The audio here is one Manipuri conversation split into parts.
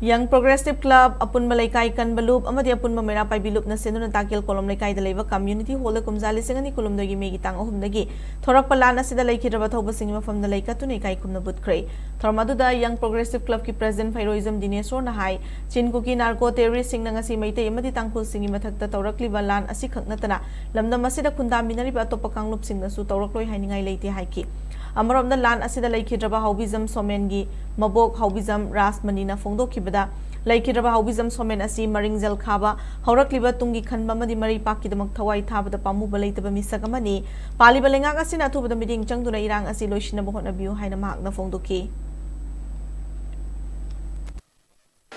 Young Progressive Club Apun Malaikai Kanbalup Amadi Apun Mamera Paibilup na Sinun Takil Kolom Laikai the Labor Community Hall Kumzali Singani Kulum Dogi Megitang Ohumdagi Thorak Palana Sida Laki Rabatoba Singma from the Lake Tunikai Kumnabut Cray Thormaduda Young Progressive Club ki President Fairoism Dinesor Nahai Chin Kuki Narco Terrorist Singnangasi Maite Amadi Tangkul Singi Matakta Torakli Balan Asikak Natana Lamda Masida Kunda Minari Batopa Lup Sing the Sutorokloy Hiningai Late Haiki Amaram the land asida Laikidraba Haubism Somengi Mabok Haubism Ras Manina Fondo Kibada Laikidraba Haubism Somen Asi Maringzel Kaba Haurakliba Tungi Kanbamadi Mari Paki the Maktawai Taba the Pamu Balata Misagamani Pali Balenga Asina to the meeting Changduna Irang Asi Loshina Bohona View Hainamak the Fondoki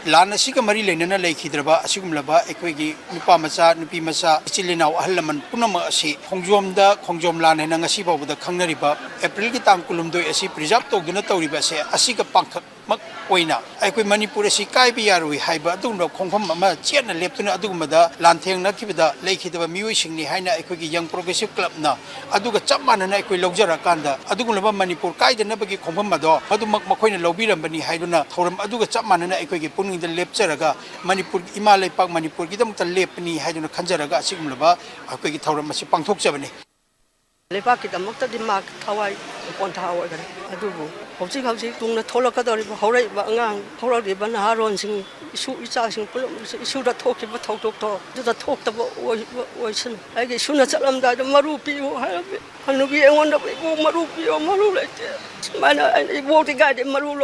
Lana Sika Mari Lena Lake Hidraba, Asumlaba, Equigi, Nupamasa, Nupimasa, Chilina, Halaman, Punama, Hongjom da, Hongjom Lan and Angasiba with the Kangariba, April Gitankulum do Esi, Prisapto, Gunatoriba, Asika Punk. Oina, Equi Manipurasi Kaibiaru, Haiba, Duno, Kongoma, Chiana Leptuna Adumada, Lantang Nakibida, Lake Hidaba Muishing, Haina, Equi Young Progressive Club now, Aduga Chapman and Equi Logera Kanda, Adugulaba Manipur Kai, the Nabaki Komamado, Adumak Makoina Lobira Bani Haiduna, Toram Aduga Chapman and Equi putting the Lepseraga, Manipur Imale Park Manipur, Gidam Lepni, Haiduna Kanjaraga, Sigmlaba, Equi Toramasi Pangtok 70. Lepaki the Mokta di Mark Hawaii upon Tower, Adubu. Housi tung the Tolakadori, Hore Bangang, Horadi Banaron sing, Suicing, shoot a talk about talk, do the talk about Ocean. I get sooner tell them that the Marupi who have it. Hanubi and one of Marupi or Maru like that. Man, I walked the guy in Maru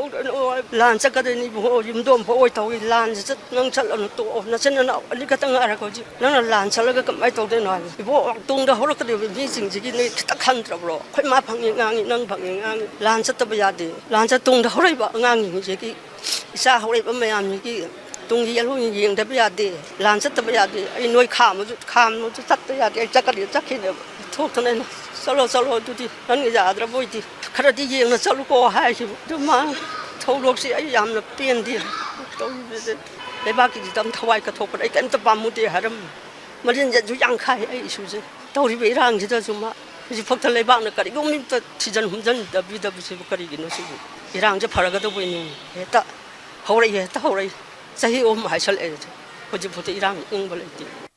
Lance Academy, you don't poet away lands, non salon to National Alicatanga, none of Lance, I told them. If tung the Horaka with these things, you need a country, quite mapping, Lance at the Bayadi. Lanza tung the horrible ngang Jiki, Sa horrible man, Tung Yellow Ying the Biadi, Lanza the Biadi, in no calm to tap the Yadi, exactly, talking solo duty, and the other boy, Karadi and the Soluko high, the man told Roxy, I am the PND. The Baki don't Hawaii talk, I can't Bamuti Haram. Marin Yang Kai issues. Don't be wrong, Jitazuma. If you put the Lebana Kari, you need the season who done the BW Kari in the city. Iran Japaragado winning. Hori, say, oh, my shall edit. Would you put Iran in Valenti?